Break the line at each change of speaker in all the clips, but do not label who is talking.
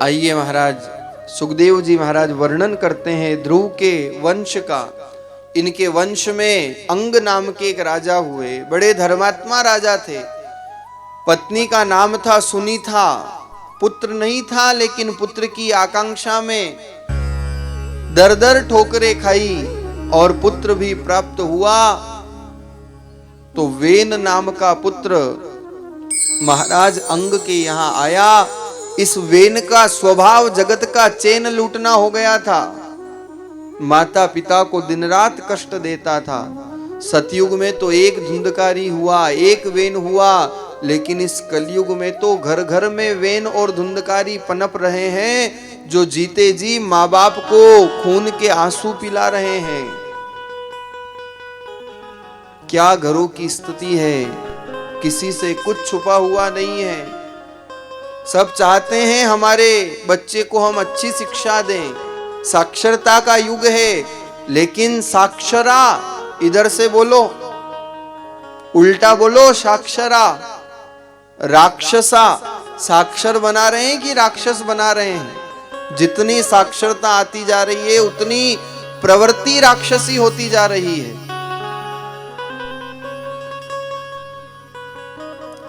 आइए महाराज सुखदेव जी महाराज वर्णन करते हैं ध्रुव के वंश का। इनके वंश में अंग नाम के एक राजा हुए, बड़े धर्मात्मा राजा थे। पत्नी का नाम था सुनीता। पुत्र नहीं था, लेकिन पुत्र की आकांक्षा में दर दर ठोकरें खाई और पुत्र भी प्राप्त हुआ। तो वेन नाम का पुत्र महाराज अंग के यहां आया। इस वेन का स्वभाव जगत का चैन लूटना हो गया था। माता पिता को दिन रात कष्ट देता था। सतयुग में तो एक धुंधकारी हुआ, एक वेन हुआ, लेकिन इस कलयुग में तो घर घर में वेन और धुंधकारी पनप रहे हैं, जो जीते जी माँ बाप को खून के आंसू पिला रहे हैं। क्या घरों की स्थिति है, किसी से कुछ छुपा हुआ नहीं है। सब चाहते हैं हमारे बच्चे को हम अच्छी शिक्षा दें। साक्षरता का युग है, लेकिन साक्षरा इधर से बोलो, उल्टा बोलो साक्षरा। राक्षसा साक्षर बना रहे हैं कि राक्षस बना रहे हैं? जितनी साक्षरता आती जा रही है उतनी प्रवृत्ति राक्षसी होती जा रही है।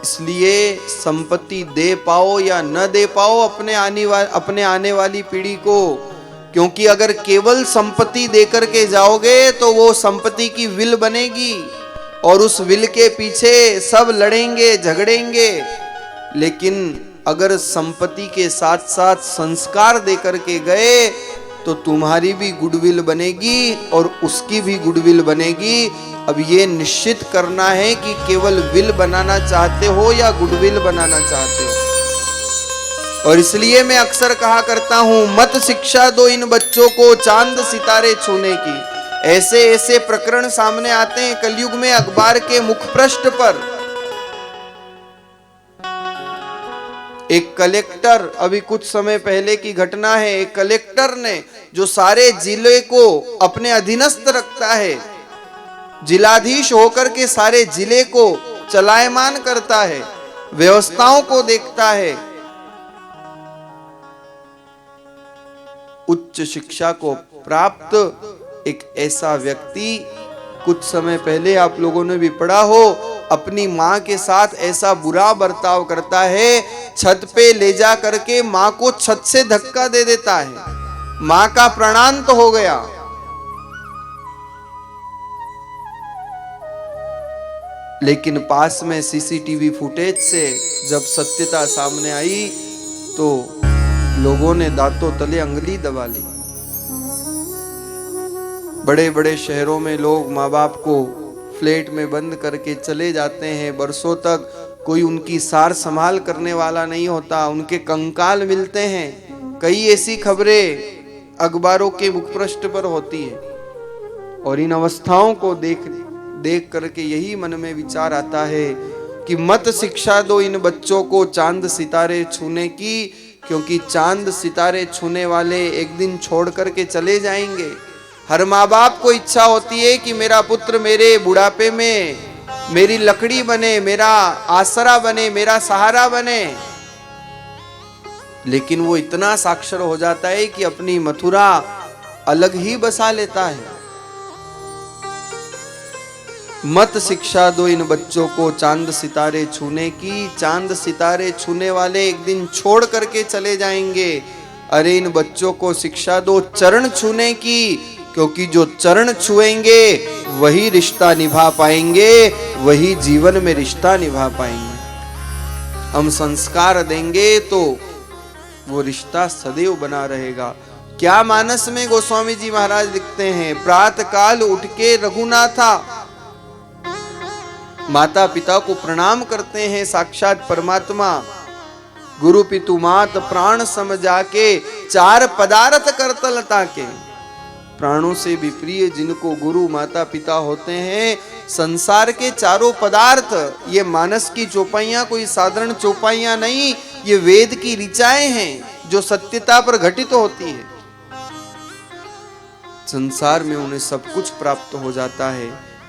इसलिए संपत्ति दे पाओ या न दे पाओ अपने आने वाली पीढ़ी को, क्योंकि अगर केवल संपत्ति देकर के जाओगे तो वो संपत्ति की विल बनेगी और उस विल के पीछे सब लड़ेंगे झगड़ेंगे। लेकिन अगर संपत्ति के साथ साथ संस्कार देकर के गए तो तुम्हारी भी गुडविल बनेगी और उसकी भी गुडविल बनेगी। अब ये निश्चित करना है कि केवल विल बनाना चाहते हो या गुडविल बनाना चाहते हो। और इसलिए मैं अक्सर कहा करता हूं, मत शिक्षा दो इन बच्चों को चांद सितारे छूने की। ऐसे ऐसे प्रकरण सामने आते हैं कलयुग में। अखबार के मुखपृष्ठ पर एक कलेक्टर, अभी कुछ समय पहले की घटना है, एक कलेक्टर ने जो सारे जिले को अपने अधीनस्थ रखता है, जिलाधीश होकर के सारे जिले को चलायमान करता है, व्यवस्थाओं को देखता है, उच्च शिक्षा को प्राप्त एक ऐसा व्यक्ति, कुछ समय पहले आप लोगों ने भी पढ़ा हो, अपनी मां के साथ ऐसा बुरा बर्ताव करता है, छत पे ले जा करके मां को छत से धक्का दे देता है। मां का प्राणांत हो गया। लेकिन पास में सीसीटीवी फुटेज से जब सत्यता सामने आई तो लोगों ने दांतों तले अंगुली दबा ली। बड़े बड़े शहरों में लोग माँ बाप को फ्लैट में बंद करके चले जाते हैं, बरसों तक कोई उनकी सार संभाल करने वाला नहीं होता, उनके कंकाल मिलते हैं। कई ऐसी खबरें अखबारों के मुखपृष्ठ पर होती है। और इन अवस्थाओं को देख करके यही मन में विचार आता है कि मत शिक्षा दो इन बच्चों को चांद सितारे छूने की, क्योंकि चांद सितारे छूने वाले एक दिन छोड़ करके चले जाएंगे। हर माँ बाप को इच्छा होती है कि मेरा पुत्र मेरे बुढ़ापे में मेरी लकड़ी बने, मेरा आसरा बने, मेरा सहारा बने। लेकिन वो इतना साक्षर हो जाता है कि अपनी मथुरा अलग ही बसा लेता है। मत शिक्षा दो इन बच्चों को चांद सितारे छूने की, चांद सितारे छूने वाले एक दिन छोड़ करके चले जाएंगे। अरे इन बच्चों को शिक्षा दो चरण छूने की, क्योंकि जो चरण छुएंगे वही रिश्ता निभा पाएंगे, वही जीवन में रिश्ता निभा पाएंगे। हम संस्कार देंगे तो वो रिश्ता सदैव बना रहेगा। क्या मानस में गोस्वामी जी महाराज लिखते हैं, प्रातः काल उठ के रघुनाथा माता पिता को प्रणाम करते हैं। साक्षात परमात्मा गुरु पितु मात प्राण समझा के, चार पदार्थ करतलता के। प्राणों से भी प्रिय जिनको गुरु माता पिता होते हैं। संसार के चारों पदार्थ, ये मानस की चौपाइयां कोई साधारण चौपाइयां नहीं, ये वेद की ऋचाएं हैं जो सत्यता पर घटित होती है। संसार में उन्हें सब कुछ प्राप्त हो जाता है।